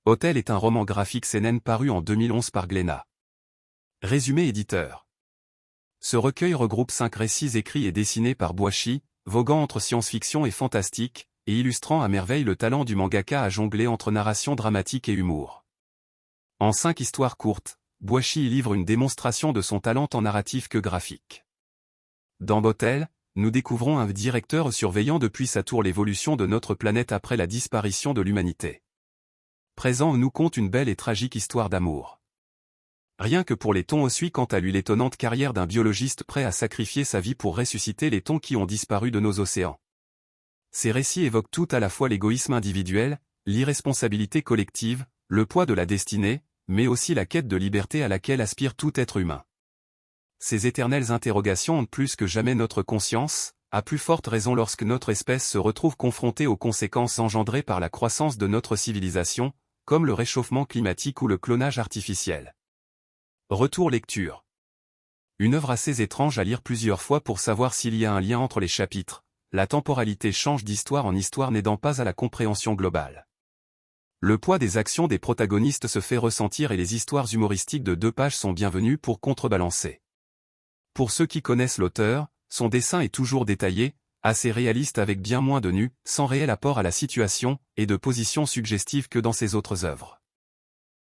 Hôtel est un roman graphique seinen paru en 2011 par Glénat. Résumé éditeur. Ce recueil regroupe 5 récits écrits et dessinés par Boichi, voguant entre science-fiction et fantastique, et illustrant à merveille le talent du mangaka à jongler entre narration dramatique et humour. En 5 histoires courtes, Boichi y livre une démonstration de son talent tant narratif que graphique. Dans Hôtel, nous découvrons un directeur surveillant depuis sa tour l'évolution de notre planète après la disparition de l'humanité. Présent nous conte une belle et tragique histoire d'amour. Rien que pour les thons suit quant à lui l'étonnante carrière d'un biologiste prêt à sacrifier sa vie pour ressusciter les thons qui ont disparu de nos océans. Ces récits évoquent tout à la fois l'égoïsme individuel, l'irresponsabilité collective, le poids de la destinée, mais aussi la quête de liberté à laquelle aspire tout être humain. Ces éternelles interrogations ont plus que jamais notre conscience, à plus forte raison lorsque notre espèce se retrouve confrontée aux conséquences engendrées par la croissance de notre civilisation, comme le réchauffement climatique ou le clonage artificiel. Retour lecture. Une œuvre assez étrange à lire plusieurs fois pour savoir s'il y a un lien entre les chapitres. La temporalité change d'histoire en histoire n'aidant pas à la compréhension globale. Le poids des actions des protagonistes se fait ressentir et les histoires humoristiques de 2 pages sont bienvenues pour contrebalancer. Pour ceux qui connaissent l'auteur, son dessin est toujours détaillé, assez réaliste avec bien moins de nus, sans réel apport à la situation, et de positions suggestives que dans ses autres œuvres.